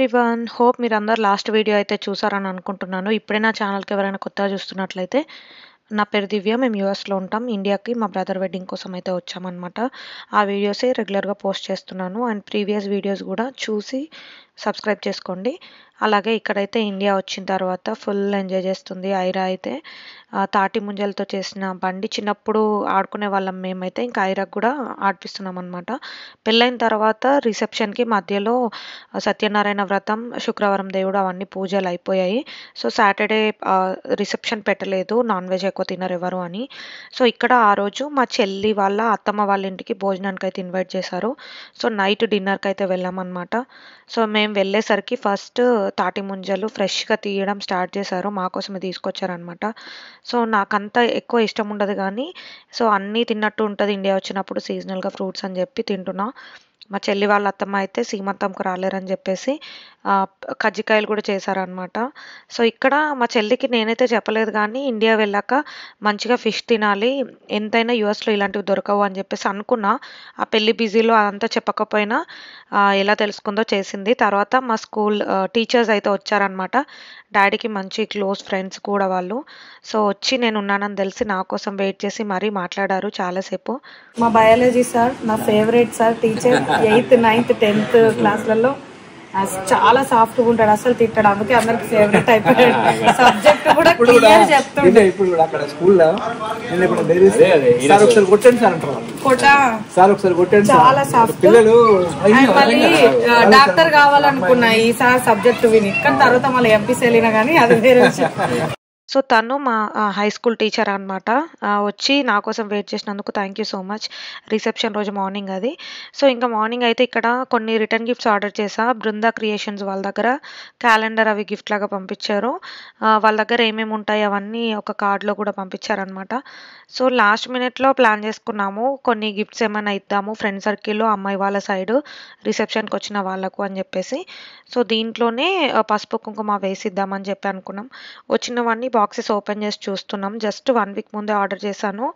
Everyone. Hope మీరందరూ last video అయితే చూసారని అనుకుంటున్నాను. ఇప్పుడే నా ఛానల్‌కి ఎవరైనా కొత్తగా చూస్తున్నట్లయితే, నా పేరు దివ్య. మేము యూఎస్‌లో ఉంటాం. ఇండియాకి మా బ్రదర్ వెడ్డింగ్ కోసం అయితే వచ్చామనమాట. ఆ వీడియోసే రెగ్యులర్‌గా పోస్ట్ చేస్తున్నాను. అండ్ ప్రీవియస్ వీడియోస్ కూడా చూసి సబ్స్క్రైబ్ చేసుకోండి. అలాగే ఇక్కడైతే ఇండియా వచ్చిన తర్వాత ఫుల్ ఎంజాయ్ చేస్తుంది ఐరా అయితే. తాటి ముంజలతో చేసిన బండి చిన్నప్పుడు ఆడుకునే వాళ్ళం మేమైతే. ఇంకా ఐరాకు కూడా ఆడిపిస్తున్నాం అనమాట. పెళ్ళైన తర్వాత రిసెప్షన్‌కి మధ్యలో సత్యనారాయణ వ్రతం, శుక్రవారం దేవుడు అవన్నీ పూజలు అయిపోయాయి. సో, సాటర్‌డే రిసెప్షన్ పెట్టలేదు. నాన్ వెజ్ ఎక్కువ తినరు ఎవరు అని. సో, ఇక్కడ ఆ రోజు మా చెల్లి వాళ్ళ అత్తమ్మ వాళ్ళ ఇంటికి భోజనానికైతే ఇన్వైట్ చేశారు. సో, నైట్ డిన్నర్‌కైతే వెళ్ళామనమాట. సో, మేము వెళ్ళేసరికి ఫస్ట్ తాటి ముంజలు ఫ్రెష్‌గా తీయడం స్టార్ట్ చేశారు. మా కోసమే తీసుకొచ్చారనమాట. సో, నాకంత ఎక్కువ ఇష్టం ఉండదు గానీ, సో, అన్నీ తిన్నట్టు ఉంటది ఇండియా వచ్చినప్పుడు సీజనల్‌గా ఫ్రూట్స్ అని చెప్పి తింటున్నా. మా చెల్లి వాళ్ళ అత్తమ్మ అయితే సీమంతంకు రాలేరని చెప్పేసి కజ్జికాయలు కూడా చేశారనమాట. సో, ఇక్కడ మా చెల్లికి నేనైతే చెప్పలేదు గానీ, ఇండియా వెళ్ళాక మంచిగా ఫిష్ తినాలి, ఎంతైనా యూఎస్‌లో ఇలాంటివి దొరకవు అని చెప్పేసి అనుకున్నా. ఆ పెళ్లి బిజీలో అదంతా చెప్పకపోయినా ఎలా తెలుసుకుందో చేసింది. తర్వాత మా స్కూల్ టీచర్స్ అయితే వచ్చారనమాట. డాడీకి మంచి క్లోజ్ ఫ్రెండ్స్ కూడా వాళ్ళు. సో, వచ్చి నేనున్నానని తెలిసి నా కోసం వెయిట్ చేసి మరీ మాట్లాడారు చాలాసేపు. మా బయాలజీ సార్ నా favourite sir, teacher 8th, 9th, 10th క్లాస్లలో చాలా సాఫ్ట్గా ఉంటాడు, అసలు తిట్టాడు. అందుకే అందరికి ఫేవరెట్ అయిపోయాడు. సబ్జెక్ట్ కూడా క్లియర్ చెప్తుండే. ఇప్పుడు కూడా అక్కడ స్కూల్లో చాలా సాఫ్ట్. పిల్లలు మళ్ళీ డాక్టర్ కావాలనుకున్నా ఈ సార్ సబ్జెక్ట్ విని, కానీ తర్వాత మళ్ళీ ఎంపీసీ వెళ్ళినా కానీ అది వేరే విషయం. సో, తను మా హై స్కూల్ టీచర్ అనమాట. వచ్చి నా కోసం వెయిట్ చేసినందుకు thank you so much. Reception రోజు మార్నింగ్ అది. సో, ఇంకా మార్నింగ్ అయితే ఇక్కడ కొన్ని రిటర్న్ గిఫ్ట్స్ ఆర్డర్ చేశా. బృందా క్రియేషన్స్ వాళ్ళ దగ్గర క్యాలెండర్ అవి గిఫ్ట్ లాగా పంపించారు. వాళ్ళ దగ్గర ఏమేమి ఉంటాయి అవన్నీ ఒక కార్డ్లో కూడా పంపించారనమాట. సో, లాస్ట్ మినిట్లో ప్లాన్ చేసుకున్నాము, కొన్ని గిఫ్ట్స్ ఏమైనా ఇద్దాము ఫ్రెండ్ సర్కిల్లో అమ్మాయి వాళ్ళ సైడు రిసెప్షన్కి వచ్చిన వాళ్ళకు అని చెప్పేసి. సో, దీంట్లోనే పసుపు కుంకుమ వేసిద్దామని చెప్పి అనుకున్నాం. వచ్చినవన్నీ బాక్సెస్ ఓపెన్ చేసి చూస్తున్నాం. జస్ట్ 1 వీక్ ముందే ఆర్డర్ చేశాను.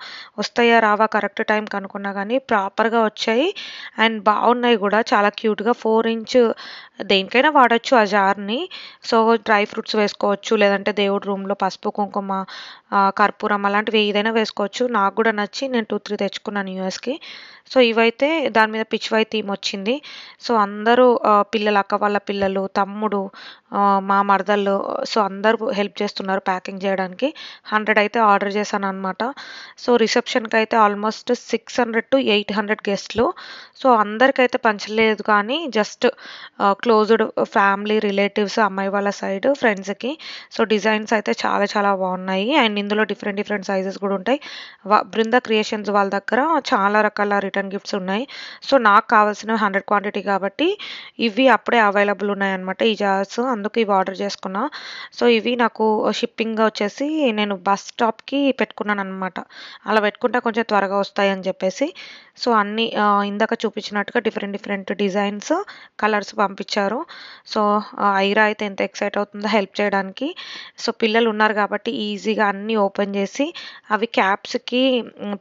వస్తాయా రావా కరెక్ట్ టైంకి అనుకున్నా కానీ ప్రాపర్గా వచ్చాయి. అండ్ బాగున్నాయి కూడా, చాలా క్యూట్గా. 4 ఇంచ్ దేనికైనా వాడచ్చు ఆ జార్ని. సో, డ్రై ఫ్రూట్స్ వేసుకోవచ్చు, లేదంటే దేవుడి రూమ్లో పసుపు కుంకుమ, కర్పూరం అలాంటివి ఏదైనా వేసుకోవచ్చు. నాకు కూడా నచ్చి నేను 2, 3 తెచ్చుకున్నాను యూఎస్కి. సో, ఇవైతే దాని మీద పిచ్వై థీమ్ వచ్చింది. సో, అందరూ పిల్లలు, అక్క వాళ్ళ పిల్లలు, తమ్ముడు, మా మరదళ్ళు, సో, అందరూ హెల్ప్ చేస్తున్నారు ప్యాకింగ్ చేయడానికి. 100 అయితే ఆర్డర్ చేశాను అనమాట. సో, రిసెప్షన్కి అయితే ఆల్మోస్ట్ 600 to 800 గెస్ట్లు. సో, అందరికైతే పంచలేదు కానీ జస్ట్ క్లోజ్డ్ ఫ్యామిలీ, రిలేటివ్స్, అమ్మాయి వాళ్ళ సైడ్ ఫ్రెండ్స్కి. సో, డిజైన్స్ అయితే చాలా చాలా బాగున్నాయి. అండ్ ఇందులో డిఫరెంట్ డిఫరెంట్ సైజెస్ కూడా ఉంటాయి. బృందా క్రియేషన్స్ వాళ్ళ దగ్గర చాలా రకాల రిటర్న్ గిఫ్ట్స్ ఉన్నాయి. సో, నాకు కావాల్సినవి 100 క్వాంటిటీ కాబట్టి ఇవి అప్పుడే అవైలబుల్ ఉన్నాయన్నమాట ఈ జార్స్. అందుకు ఇవి ఆర్డర్ చేసుకున్నా. సో, ఇవి నాకు షిప్పింగ్ వచ్చేసి నేను బస్ స్టాప్కి పెట్టుకున్నాను అనమాట. అలా పెట్టుకుంటే కొంచెం త్వరగా వస్తాయి అని చెప్పేసి. సో, అన్నీ ఇందాక చూపించినట్టుగా డిఫరెంట్ డిఫరెంట్ డిజైన్స్, కలర్స్ పంపించారు. సో, ఐరా అయితే ఎంత ఎక్సైట్ అవుతుందో హెల్ప్ చేయడానికి. సో, పిల్లలు ఉన్నారు కాబట్టి ఈజీగా అన్నీ ఓపెన్ చేసి అవి క్యాప్స్కి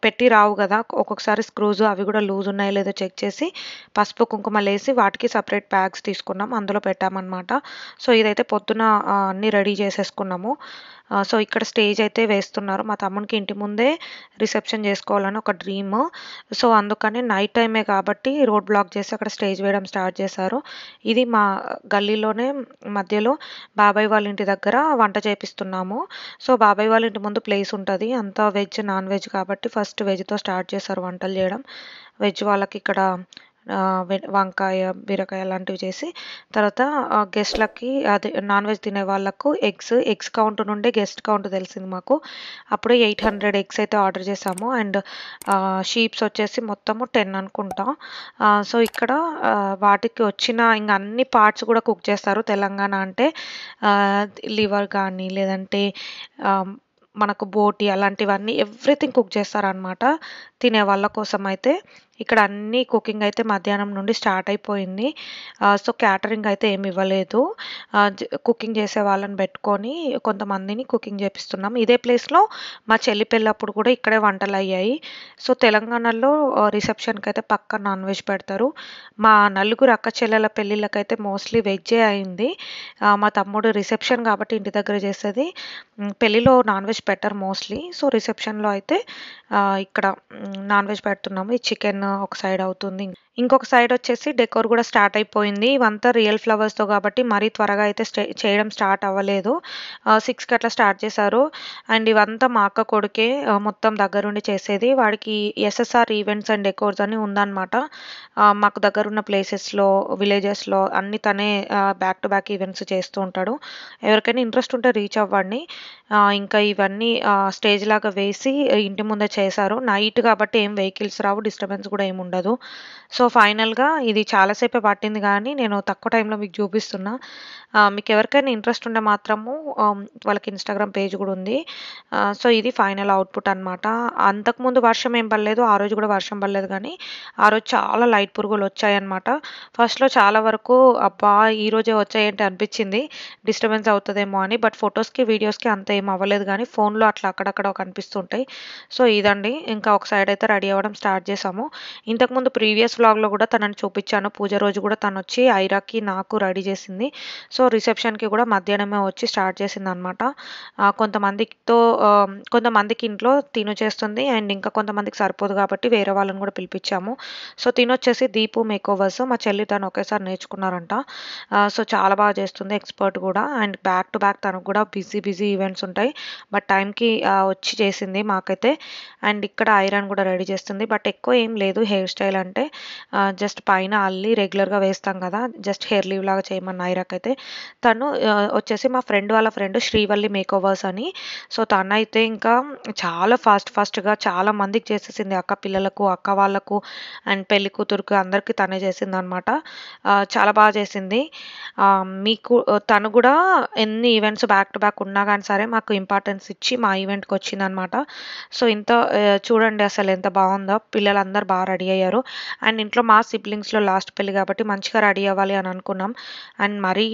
పెట్టి రావు కదా, ఒక్కొక్కసారి స్క్రూస్ అవి కూడా లూజ్ ఉన్నాయో లేదో చెక్ చేసి పసుపు కుంకుమలేసి వాటికి సపరేట్ బ్యాగ్స్ తీసుకున్నాం, అందులో పెట్టామన్నమాట. సో, ఇదైతే పొద్దున అన్నీ రెడీ చేసేసుకున్నాము. సో, ఇక్కడ స్టేజ్ అయితే వేస్తున్నారు. మా తమ్మునికి ఇంటి ముందే రిసెప్షన్ చేసుకోవాలని ఒక డ్రీమ్. సో, అందుకని నైట్ టైమే కాబట్టి రోడ్ బ్లాక్ చేసి అక్కడ స్టేజ్ వేయడం స్టార్ట్ చేశారు. ఇది మా గల్లీలోనే మధ్యలో బాబాయ్ వాళ్ళ ఇంటి దగ్గర వంట చేపిస్తున్నాము. సో, బాబాయ్ వాళ్ళ ఇంటి ముందు ప్లేస్ ఉంటుంది, అంతా వెజ్ నాన్ వెజ్ కాబట్టి ఫస్ట్ వెజ్తో స్టార్ట్ చేశారు వంటలు చేయడం. వెజ్ వాళ్ళకి ఇక్కడ వంకాయ, బీరకాయ లాంటివి చేసి, తర్వాత గెస్ట్లకి అదే నాన్ వెజ్ తినే వాళ్ళకు ఎగ్స్ కౌంట్ నుండి గెస్ట్ కౌంట్ తెలిసింది మాకు. అప్పుడే 800 ఎగ్స్ అయితే ఆర్డర్ చేసాము. అండ్ షీప్స్ వచ్చేసి మొత్తము 10 అనుకుంటా. సో, ఇక్కడ వాటికి వచ్చిన ఇంక అన్ని పార్ట్స్ కూడా కుక్ చేస్తారు. తెలంగాణ అంటే లివర్ కానీ, లేదంటే మనకు బోటి అలాంటివన్నీ ఎవ్రీథింగ్ కుక్ చేస్తారనమాట తినే వాళ్ళ కోసం అయితే. ఇక్కడ అన్ని కుకింగ్ అయితే మధ్యాహ్నం నుండి స్టార్ట్ అయిపోయింది. సో క్యాటరింగ్ అయితే ఏమి ఇవ్వలేదు. కుకింగ్ చేసే వాళ్ళని పెట్టుకొని కొంతమందిని కుకింగ్ చేపిస్తున్నాం. ఇదే ప్లేస్లో మా చెల్లి పెళ్ళప్పుడు కూడా ఇక్కడే వంటలు అయ్యాయి. సో తెలంగాణలో రిసెప్షన్కి అయితే పక్కా నాన్ వెజ్ పెడతారు. మా నలుగురు అక్క చెల్లెల పెళ్ళిళ్ళకైతే మోస్ట్లీ వెజ్జే అయింది. మా తమ్ముడు రిసెప్షన్ కాబట్టి ఇంటి దగ్గర చేసేది, పెళ్ళిలో నాన్ వెజ్ పెట్టరు మోస్ట్లీ. సో రిసెప్షన్లో అయితే ఇక్కడ నాన్ వెజ్ పెడుతున్నాము. ఈ చికెన్ ఒక సైడ్ అవుతుంది, ఇంకొక సైడ్ వచ్చేసి డెకోర్ కూడా స్టార్ట్ అయిపోయింది. ఇవంతా రియల్ ఫ్లవర్స్తో కాబట్టి మరీ త్వరగా అయితే చేయడం స్టార్ట్ అవ్వలేదు. 6కి అట్లా స్టార్ట్ చేశారు. అండ్ ఇవంతా మా అక్క కొడుకే మొత్తం దగ్గరుండి చేసేది. వాడికి ఎస్ఎస్ఆర్ ఈవెంట్స్ అండ్ డెకోర్స్ అని ఉందన్నమాట. మాకు దగ్గరున్న ప్లేసెస్లో, విలేజెస్లో అన్ని తనే బ్యాక్ టు బ్యాక్ ఈవెంట్స్ చేస్తూ ఉంటాడు. ఎవరికైనా ఇంట్రెస్ట్ ఉంటే రీచ్ అవ్వండి. ఇంకా ఇవన్నీ స్టేజ్ లాగా వేసి ఇంటి ముందే చేశారు. నైట్ కాబట్టి ఏం వెహికల్స్ రావు, డిస్టర్బెన్స్ కూడా ఏమి ఉండదు. సో ఫైనల్గా ఇది చాలాసేపే పట్టింది కానీ నేను తక్కువ టైంలో మీకు చూపిస్తున్నా. మీకు ఎవరికైనా ఇంట్రెస్ట్ ఉంటే మాత్రము వాళ్ళకి ఇన్స్టాగ్రామ్ పేజ్ కూడా ఉంది. సో ఇది ఫైనల్ అవుట్పుట్ అనమాట. అంతకుముందు వర్షం ఏం పడలేదు, ఆ రోజు కూడా వర్షం పడలేదు, కానీ ఆ రోజు చాలా లైట్ పురుగులు వచ్చాయన్నమాట. ఫస్ట్లో చాలా వరకు అబ్బా ఈ రోజే వచ్చాయంటే అనిపించింది, డిస్టర్బెన్స్ అవుతుందేమో అని. బట్ ఫొటోస్కి వీడియోస్కి అంత ఏం అవ్వలేదు, కానీ ఫోన్లో అట్లా అక్కడక్కడ కనిపిస్తుంటాయి. సో ఇదండి, ఇంకా ఒక సైడ్ అయితే రెడీ అవ్వడం స్టార్ట్ చేసాము. ఇంతకుముందు ప్రీవియస్ వ్లాగ్లో కూడా తనని చూపించాను. పూజ రోజు కూడా తను వచ్చి ఐరాకి నాకు రెడీ చేసింది. సో రిసెప్షన్కి కూడా మధ్యాహ్నమే వచ్చి స్టార్ట్ చేసింది అనమాట. కొంతమందికి ఇంట్లో తిను చేస్తుంది అండ్ ఇంకా కొంతమందికి సరిపోదు కాబట్టి వేరే వాళ్ళని కూడా పిలిపించాము. సో తిను వచ్చేసి దీపు మేకోవర్స్, మా చెల్లి తను ఒకేసారి నేర్చుకున్నారంట. సో చాలా బాగా చేస్తుంది, ఎక్స్పర్ట్ కూడా. అండ్ బ్యాక్ టు బ్యాక్ తనకు కూడా బిజీ ఈవెంట్స్ ఉంటాయి, బట్ టైంకి వచ్చి చేసింది మాకైతే. అండ్ ఇక్కడ ఐరన్ కూడా రెడీ చేస్తుంది, బట్ ఎక్కువ ఏం లేదు. హెయిర్ స్టైల్ అంటే జస్ట్ పైన అల్లి రెగ్యులర్గా వేస్తాం కదా, జస్ట్ హెయిర్ లీవ్ లాగా చేయమన్న ఐరాకైతే. తను వచ్చేసి మా ఫ్రెండ్ వాళ్ళ ఫ్రెండ్ శ్రీవల్లి మేకోవర్స్ అని. సో తనైతే ఇంకా చాలా ఫాస్ట్గా చాలా మందికి చేసేసింది, అక్క పిల్లలకు, అక్క వాళ్ళకు అండ్ పెళ్లి కూతురుకు అందరికీ తనే చేసింది అనమాట. చాలా బాగా చేసింది. మీకు తను కూడా ఎన్ని ఈవెంట్స్ బ్యాక్ టు బ్యాక్ ఉన్నా కానీ సరే మాకు ఇంపార్టెన్స్ ఇచ్చి మా ఈవెంట్కి వచ్చిందనమాట. సో ఇంత చూడండి అసలు ఎంత బాగుందో, పిల్లలందరూ బాగా రెడీ అయ్యారు. అండ్ ఇంట్లో మా సిబ్లింగ్స్లో లాస్ట్ పెళ్ళి కాబట్టి మంచిగా రెడీ అవ్వాలి అని అనుకున్నాం. అండ్ మరీ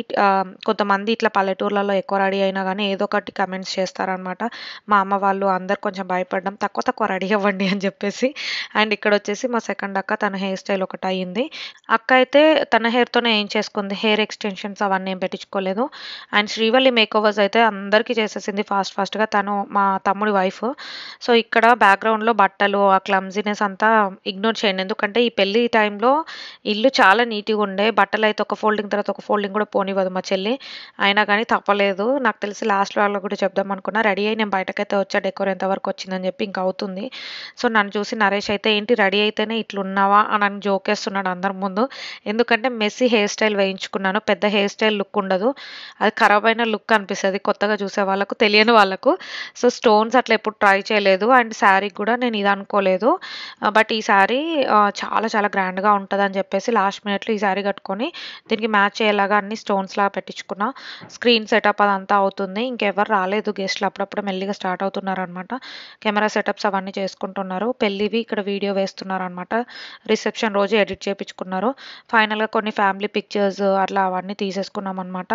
కొంతమంది ఇట్లా పల్లెటూర్లలో ఎక్కువ రెడీ అయినా కానీ ఏదో ఒకటి కమెంట్స్ చేస్తారనమాట. మా అమ్మ వాళ్ళు అందరు కొంచెం భయపడ్డాం, తక్కువ రెడీ అవ్వండి అని చెప్పేసి. అండ్ ఇక్కడ వచ్చేసి మా సెకండ్ అక్క, తన హెయిర్ స్టైల్ ఒకటి అయ్యింది. అక్క అయితే తన హెయిర్తోనే ఏం చేసుకుంది, హెయిర్ ఎక్స్టెన్షన్స్ అవన్నీ ఏం పెట్టించుకోలేదు. అండ్ శ్రీవల్లి మేకోవర్స్ అయితే అందరికీ చేసేసింది ఫాస్ట్గా. తను మా తమ్ముడి వైఫ్. సో ఇక్కడ బ్యాక్గ్రౌండ్లో బట్టలు ఆ క్లమ్జీనెస్ అంతా ఇగ్నోర్ చేయండి, ఎందుకంటే ఈ పెళ్లి టైంలో ఇల్లు చాలా నీట్గా ఉండే. బట్టలు అయితే ఒక ఫోల్డింగ్ తర్వాత ఒక ఫోల్డింగ్ కూడా పోనివ్వదు మా చెల్లి, అయినా కానీ తప్పలేదు. నాకు తెలిసి లాస్ట్ వాళ్ళలో కూడా చెప్దాం అనుకున్నా. రెడీ అయ్యి నేను బయటకైతే వచ్చా, డెకోర్ ఎంతవరకు వచ్చిందని చెప్పి ఇంకా అవుతుంది. సో నన్ను చూసి నరేష్ అయితే ఏంటి రెడీ అయితేనే ఇట్లున్నావా అని నన్ను జోకేస్తున్నాడు అందరి ముందు. ఎందుకంటే మెస్సీ హెయిర్ స్టైల్ వేయించుకున్నాను, పెద్ద హెయిర్ స్టైల్ లుక్ ఉండదు, అది ఖరాబ్ అయిన లుక్ అనిపిస్తుంది కొత్తగా చూసే వాళ్ళకు, తెలియని వాళ్ళకు. సో స్టోన్స్ అట్లా ఎప్పుడు ట్రై చేయలేదు. అండ్ శారీ కూడా నేను ఇది అనుకోలేదు, బట్ ఈ శారీ చాలా గ్రాండ్గా ఉంటుంది అని చెప్పేసి లాస్ట్ మినిట్లో ఈ శారీ కట్టుకొని దీనికి మ్యాచ్ అయ్యేలాగా అన్ని స్టోన్స్ లాగా పెట్టించుకున్నా. స్క్రీన్ సెటప్ అదంతా అవుతుంది, ఇంకెవరు రాలేదు గెస్ట్లు, అప్పుడప్పుడు మెల్లిగా స్టార్ట్ అవుతున్నారు అనమాట. కెమెరా సెటప్స్ అవన్నీ చేసుకుంటున్నారు. పెళ్ళివి ఇక్కడ వీడియో వేస్తున్నారు అనమాట. రిసెప్షన్ రోజు ఎడిట్ చేయించుకున్నారు. ఫైనల్గా కొన్ని ఫ్యామిలీ పిక్చర్స్ అట్లా అవన్నీ తీసేసుకున్నాం అనమాట.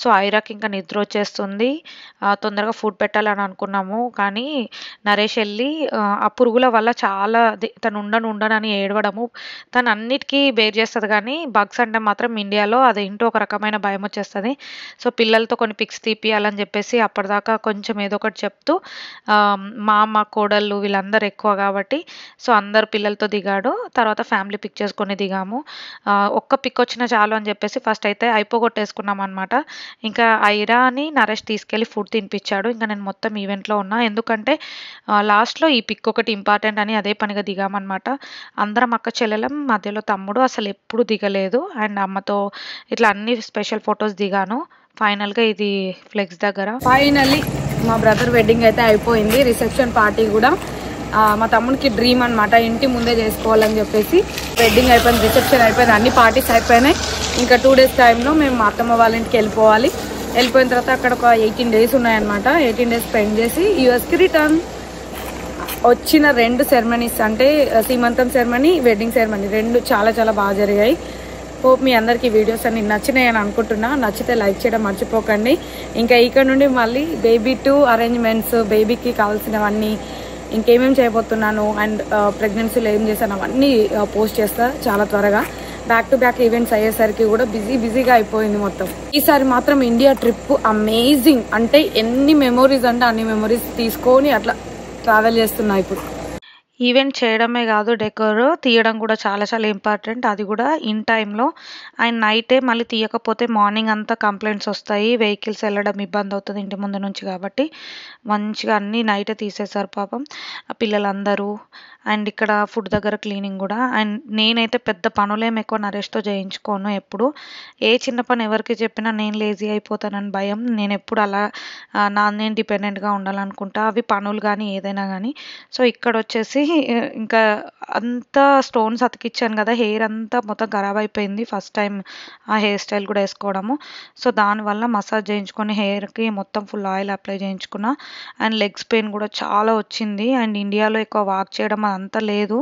సో ఐరాకి ఇంకా నిద్ర వచ్చేస్తుంది, తొందరగా ఫుడ్ పెట్టాలని అనుకున్నాము, కానీ నరేష్ వెళ్ళి ఆ పురుగుల వల్ల చాలా తను ఉండనని ఏడవడము. తను అన్నిటికీ బేర్ చేస్తుంది, కానీ బగ్స్ అంటే మాత్రం ఇండియాలో అదేంటో ఒక రకమైన భయం వచ్చేస్తుంది. సో పిల్లలతో కొన్ని పిక్స్ తీపియాలని చెప్పేసి అప్పటిదాకా కొంచెం ఏదో ఒకటి చెప్తూ మా అమ్మ కోడళ్ళు వీళ్ళందరూ ఎక్కువ కాబట్టి సో అందరు పిల్లలతో దిగాడు. తర్వాత ఫ్యామిలీ పిక్చర్స్ కొన్ని దిగాము. ఒక్క పిక్ వచ్చినా చాలు అని చెప్పేసి ఫస్ట్ అయితే అయిపోగొట్టేసుకున్నాం అనమాట. ఇంకా ఐరాని నరేష్ తీసుకెళ్ళి ఫుడ్ తినిపించాడు. ఇంకా నేను మొత్తం ఈవెంట్లో ఉన్నా, ఎందుకంటే లాస్ట్లో ఈ పిక్ ఒకటి ఇంపార్టెంట్ అని అదే పనిగా దిగామన్నమాట. అందరం అక్క చెల్లెలం, మధ్యలో తమ్ముడు అసలు ఎప్పుడు దిగలేదు. అండ్ అమ్మతో ఇట్లా అన్ని స్పెషల్ ఫొటోస్ దిగాను. ఫైనల్గా ఇది ఫ్లెక్స్ దగ్గర ఫైనల్లీ మా బ్రదర్ వెడ్డింగ్ అయితే అయిపోయింది. రిసెప్షన్ పార్టీ కూడా మా తమ్ముడికి డ్రీమ్ అనమాట, ఇంటి ముందే చేసుకోవాలని చెప్పేసి. వెడ్డింగ్ అయిపోయింది, రిసెప్షన్ అయిపోయింది, అన్ని పార్టీస్ అయిపోయినాయి. ఇంకా 2 days టైంలో మేము మా అత్తమ్మ వాళ్ళ ఇంటికి వెళ్ళిపోవాలి. వెళ్ళిపోయిన తర్వాత అక్కడ ఒక 18 days ఉన్నాయన్నమాట. 18 days స్పెండ్ చేసి యూఎస్కి రిటర్న్. వచ్చిన 2 సెరమనీస్ అంటే సీమంతం సెరమనీ, వెడ్డింగ్ సెరమనీ 2 చాలా చాలా బాగా జరిగాయి. హోప్ మీ అందరికీ వీడియోస్ అన్ని నచ్చినాయి అని అనుకుంటున్నా. నచ్చితే లైక్ చేయడం మర్చిపోకండి. ఇంకా ఇక్కడ నుండి మళ్ళీ బేబీ 2 అరేంజ్మెంట్స్, బేబీకి కావాల్సినవన్నీ, ఇంకేమేమి చేయబోతున్నాను అండ్ ప్రెగ్నెన్సీలో ఏం చేశాను అవన్నీ పోస్ట్ చేస్తా చాలా త్వరగా. బ్యాక్ టు బ్యాక్ ఈవెంట్స్ అయ్యేసరికి కూడా బిజీగా అయిపోయింది మొత్తం. ఈసారి మాత్రం ఇండియా ట్రిప్ అమేజింగ్, అంటే ఎన్ని మెమోరీస్ అంటే అన్ని మెమోరీస్ తీసుకొని అట్లా ట్రావెల్ చేస్తున్నా ఇప్పుడు. ఈవెంట్ చేయడమే కాదు, డెకోర్ తీయడం కూడా చాలా చాలా ఇంపార్టెంట్. అది కూడా ఇన్ టైంలో. అండ్ నైటే మళ్ళీ తీయకపోతే మార్నింగ్ అంతా కంప్లైంట్స్ వస్తాయి, వెహికల్స్ వెళ్ళడం ఇబ్బంది అవుతుంది ఇంటి ముందు నుంచి. కాబట్టి మంచిగా అన్నీ నైటే తీసేశారు పాపం ఆ పిల్లలందరూ. అండ్ ఇక్కడ ఫుడ్ దగ్గర క్లీనింగ్ కూడా. అండ్ నేనైతే పెద్ద పనులేం ఎక్కువ నరేష్తో చేయించుకోను ఎప్పుడు. ఏ చిన్న పని ఎవరికి చెప్పినా నేను లేజీ అయిపోతానని భయం. నేను ఎప్పుడు అలా నేను డిపెండెంట్గా ఉండాలనుకుంటా, అవి పనులు కానీ ఏదైనా కానీ. సో ఇక్కడ వచ్చేసి ఇంకా అంతా స్టోన్స్ అతికిచ్చాను కదా, హెయిర్ అంతా మొత్తం ఖరాబ్ అయిపోయింది ఫస్ట్ టైం ఆ హెయిర్ స్టైల్ కూడా వేసుకోవడము. సో దానివల్ల మసాజ్ చేయించుకొని హెయిర్కి మొత్తం ఫుల్ ఆయిల్ అప్లై చేయించుకున్నా. అండ్ లెగ్స్ పెయిన్ కూడా చాలా వచ్చింది. అండ్ ఇండియాలో ఎక్కువ వాక్ చేయడం అదంతా లేదు.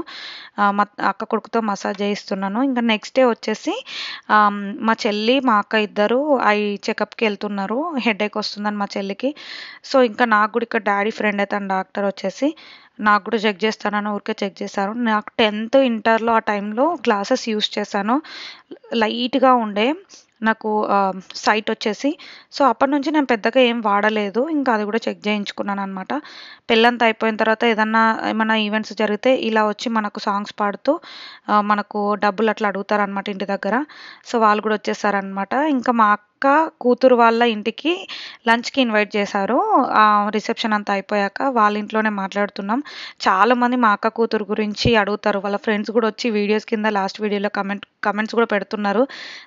మా అక్క కొడుకుతో మసాజ్ చేయిస్తున్నాను. ఇంకా నెక్స్ట్ డే వచ్చేసి మా చెల్లి మా అక్క ఇద్దరు ఐ చెకప్కి వెళ్తున్నారు. హెడేక్ వస్తుందని మా చెల్లికి. సో ఇంకా నాకు కూడా ఇక్కడ డాడీ ఫ్రెండ్ అయితే డాక్టర్ వచ్చేసి నాకు కూడా చెక్ చేస్తానని ఊరికే చెక్ చేశారు. నాకు 10th ఇంటర్లో ఆ టైంలో గ్లాసెస్ యూస్ చేశాను. లైట్గా ఉండే నాకు సైట్ వచ్చేసి. సో అప్పటి నుంచి నేను పెద్దగా ఏం వాడలేదు. ఇంకా అది కూడా చెక్ చేయించుకున్నాను అనమాట. పెళ్ళంతా అయిపోయిన తర్వాత ఏమన్నా ఈవెంట్స్ జరిగితే ఇలా వచ్చి మనకు సాంగ్స్ పాడుతూ మనకు డబ్బులు అట్లా అడుగుతారనమాట ఇంటి దగ్గర. సో వాళ్ళు కూడా వచ్చేసారనమాట. ఇంకా మా అక్క కూతురు వాళ్ళ ఇంటికి లంచ్కి ఇన్వైట్ చేశారు. రిసెప్షన్ అంతా అయిపోయాక వాళ్ళ ఇంట్లోనే మాట్లాడుతున్నాం. చాలామంది మా అక్క కూతురు గురించి అడుగుతారు. వాళ్ళ ఫ్రెండ్స్ కూడా వచ్చి వీడియోస్ కింద లాస్ట్ వీడియోలో కమెంట్స్ కూడా పెడుతున్నారు.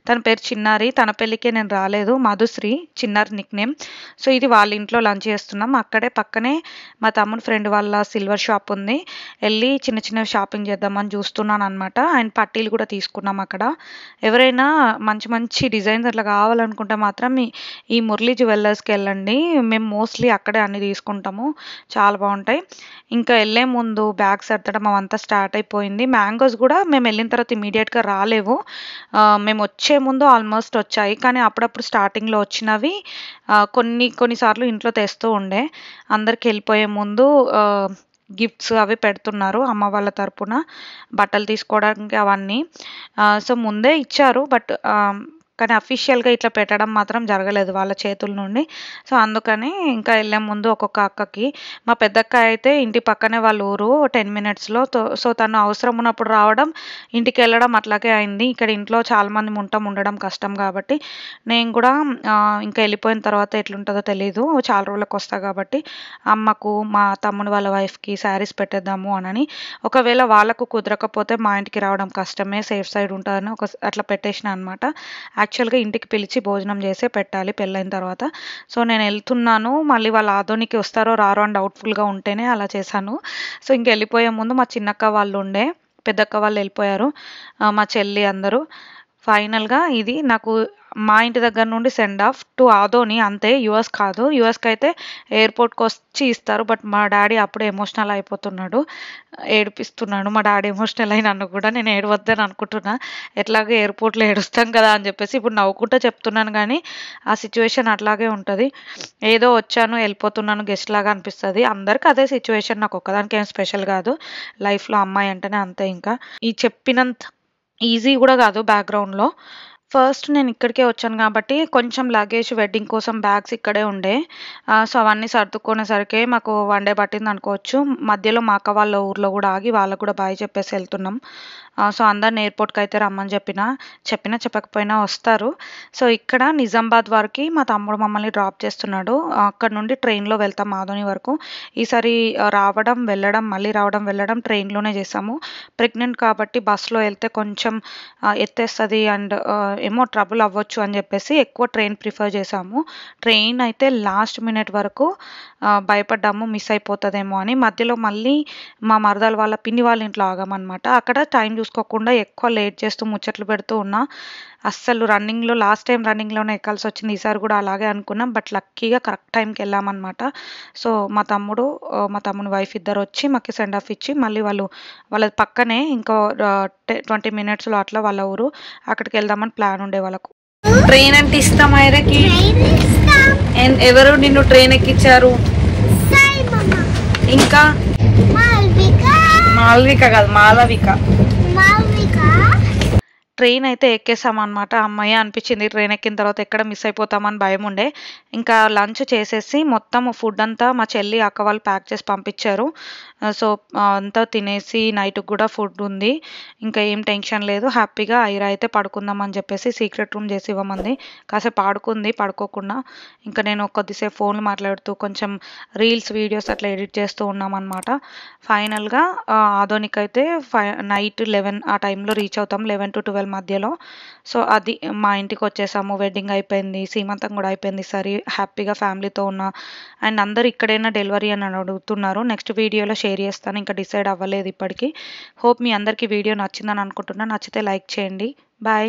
తన పేరు చిన్నారి, తన పెళ్ళికే నేను రాలేదు, మధుశ్రీ, చిన్నారి నిక్ నేమ్. సో ఇది వాళ్ళ ఇంట్లో లంచ్ చేస్తున్నాం. అక్కడే పక్కనే మా తమ్ముడు ఫ్రెండ్ వాళ్ళ సిల్వర్ షాప్ ఉంది. వెళ్ళి చిన్న షాపింగ్ చేద్దామని చూస్తున్నాను అనమాట. అండ్ పట్టీలు కూడా తీసుకున్నాం అక్కడ. ఎవరైనా మంచి డిజైన్స్ అట్లా కావాలనుకుంటే మాత్రం ఈ మురళీ జ్యువెలర్స్కి వెళ్ళండి. మేము మోస్ట్లీ అక్కడే అన్ని తీసుకుంటాము, చాలా బాగుంటాయి. ఇంకా వెళ్ళే ముందు బ్యాగ్ సర్దడం అవంతా స్టార్ట్ అయిపోయింది. మ్యాంగోస్ కూడా మేము వెళ్ళిన తర్వాత ఇమీడియట్గా రాలేవు. మేము వచ్చే ముందు ఆల్మోస్ట్ వచ్చాయి, కానీ అప్పుడప్పుడు స్టార్టింగ్లో వచ్చినవి కొన్నిసార్లు ఇంట్లో తెస్తూ ఉండే. అందరికి వెళ్ళిపోయే ముందు గిఫ్ట్స్ అవి పెడుతున్నారు అమ్మ వాళ్ళ తరపున, బట్టలు తీసుకోవడానికి అవన్నీ. సో ముందే ఇచ్చారు, బట్ కానీ అఫీషియల్గా ఇట్లా పెట్టడం మాత్రం జరగలేదు వాళ్ళ చేతుల నుండి. సో అందుకని ఇంకా వెళ్ళే ముందు ఒక్కొక్క అక్కకి, మా పెద్దక్క అయితే ఇంటి పక్కనే వాళ్ళ ఊరు 10 minutesలో. సో తను అవసరం ఉన్నప్పుడు రావడం, ఇంటికి వెళ్ళడం అట్లాగే అయింది. ఇక్కడ ఇంట్లో చాలామంది ఉండడం కష్టం కాబట్టి నేను కూడా ఇంకా వెళ్ళిపోయిన తర్వాత ఎట్లుంటుందో తెలీదు, చాలా రోజులకు వస్తా కాబట్టి అమ్మకు మా తమ్ముడు వాళ్ళ వైఫ్కి శారీస్ పెట్టేద్దాము అని. ఒకవేళ వాళ్ళకు కుదరకపోతే మా ఇంటికి రావడం కష్టమే, సేఫ్ సైడ్ ఉంటుందని అట్లా పెట్టేసిన అనమాట. యాక్చువల్గా ఇంటికి పిలిచి భోజనం చేసే పెట్టాలి పెళ్ళైన తర్వాత. సో నేను వెళ్తున్నాను, మళ్ళీ వాళ్ళ ఆదోనికి వస్తారో రారో అని డౌట్ఫుల్గా ఉంటేనే అలా చేశాను. సో ఇంక వెళ్ళిపోయే ముందు మా చిన్నక్క వాళ్ళు ఉండే, పెద్దక్క వాళ్ళు వెళ్ళిపోయారు, మా చెల్లి అందరూ. ఫైనల్గా ఇది నాకు మా ఇంటి దగ్గర నుండి సెండ్ ఆఫ్ టు ఆదోని, అంతే. యూఎస్ కాదు. యూఎస్కి అయితే ఎయిర్పోర్ట్కి వచ్చి ఇస్తారు. బట్ మా డాడీ అప్పుడే ఎమోషనల్ అయిపోతున్నాడు, ఏడిపిస్తున్నాడు. మా డాడీ ఎమోషనల్ అయి నన్ను కూడా, నేను ఏడవద్దని అనుకుంటున్నా, ఎట్లాగో ఎయిర్పోర్ట్లో ఏడుస్తాం కదా అని చెప్పేసి ఇప్పుడు నవ్వుకుంటూ చెప్తున్నాను. కానీ ఆ సిచ్యువేషన్ అట్లాగే ఉంటుంది. ఏదో వచ్చాను వెళ్ళిపోతున్నాను గెస్ట్ లాగా అనిపిస్తుంది. అందరికీ అదే సిచ్యువేషన్, నాకు ఒక్కదానికి ఏం స్పెషల్ కాదు. లైఫ్లో అమ్మాయి అంటేనే అంతే. ఇంకా ఈ చెప్పినంత ఈజీ కూడా కాదు బ్యాక్గ్రౌండ్లో. ఫస్ట్ నేను ఇక్కడికే వచ్చాను కాబట్టి కొంచెం లగేజ్ వెడ్డింగ్ కోసం బ్యాగ్స్ ఇక్కడే ఉండే. సో అవన్నీ సర్దుకునేసరికి మాకు 1 day పట్టింది అనుకోవచ్చు. మధ్యలో మా అక్క వాళ్ళ ఊర్లో కూడా ఆగి వాళ్ళకు కూడా బాయ్ చెప్పేసి వెళ్తున్నాం. సో అందరిని ఎయిర్పోర్ట్కి అయితే రమ్మని చెప్పకపోయినా వస్తారు. సో ఇక్కడ నిజామాబాద్ వరకు మా తమ్ముడు మమ్మల్ని డ్రాప్ చేస్తున్నాడు. అక్కడ నుండి ట్రైన్లో వెళ్తాం ఆదోని వరకు. ఈసారి మళ్ళీ రావడం వెళ్ళడం ట్రైన్లోనే చేసాము. ప్రెగ్నెంట్ కాబట్టి బస్సులో వెళ్తే కొంచెం ఎత్తేస్తుంది అండ్ ఏమో ట్రబుల్ అవ్వచ్చు అని చెప్పేసి ఎక్కువ ట్రైన్ ప్రిఫర్ చేసాము. ట్రైన్ అయితే లాస్ట్ మినిట్ వరకు భయపడ్డాము, మిస్ అయిపోతుందేమో అని. మధ్యలో మళ్ళీ మా మరదలు వాళ్ళ పిన్ని వాళ్ళ ఇంట్లో ఆగామన్నమాట. అక్కడ టైం చూసుకొని చూసుకోకుండా ఎక్కువ లేట్ చేస్తూ ముచ్చట్లు పెడుతూ ఉన్నా. అస్సలు రన్నింగ్‌లో లాస్ట్ టైం రన్నింగ్‌లోనే ఎక్కాల్సొచ్చింది. ఈసారి కూడా అలాగే అనుకున్నాం. బట్ లక్కీగా కరెక్ట్ టైంకి వెళ్ళామనమాట. సో, మా తమ్ముని వైఫ్ ఇద్దరొచ్చి మాకు సెండ్ ఆఫ్ ఇచ్చి మళ్ళీ వాళ్ళది పక్కనే ఇంకో 20 మినిట్స్‌లో అట్లా వాళ్ళ ఊరు. అక్కడికి వెళ్దామని ప్లాన్ ఉండే వాళ్ళకు. ట్రైన్ అంటే ఇష్టం ఐరకి. ఎవరు నిన్ను ట్రైన్ ఎక్కించారు? ఇంకా మాల్విక కాదు, మాలవిక. ట్రైన్ అయితే ఎక్కేసామనమాట. హమ్మయ్య అనిపించింది. ట్రైన్ ఎక్కిన తర్వాత ఎక్కడ మిస్ అయిపోతామని భయం ఉండే. ఇంకా లంచ్ చేసేసి మొత్తం ఫుడ్ అంతా మా చెల్లి, అక్క వాళ్ళు ప్యాక్ చేసి పంపించారు. సో, అంతా తినేసి నైట్‌కి కూడా ఫుడ్ ఉంది. ఇంకా ఏం టెన్షన్ లేదు. హ్యాపీగా ఐరా అయితే పడుకుందామని చెప్పేసి సీక్రెట్ రూమ్ చేసి ఇవ్వమంది. కాసేపు ఆడుకుంది పడుకోకుండా. ఇంకా నేను కొద్దిసేపు ఫోన్‌లు మాట్లాడుతూ కొంచెం రీల్స్, వీడియోస్ అట్లా ఎడిట్ చేస్తూ ఉన్నామనమాట. ఫైనల్‌గా ఆదోనికి అయితే నైట్ 11 ఆ టైంలో రీచ్ అవుతాం. 11-12 మధ్యలో. సో, అది మా ఇంటికి వచ్చేసాము. వెడ్డింగ్ అయిపోయింది. సీమంతం కూడా అయిపోయింది. సరే హ్యాపీగా ఫ్యామిలీతో ఉన్నా. అండ్ అందరూ ఇక్కడేనా డెలివరీ అని అడుగుతున్నారు. నెక్స్ట్ వీడియోలో షేర్ చేస్తాను. ఇంకా డిసైడ్ అవ్వలేదు ఇప్పటికి. హోప్ మీ అందరికీ వీడియో నచ్చిందని అనుకుంటున్నా. నచ్చితే లైక్ చేయండి. బాయ్.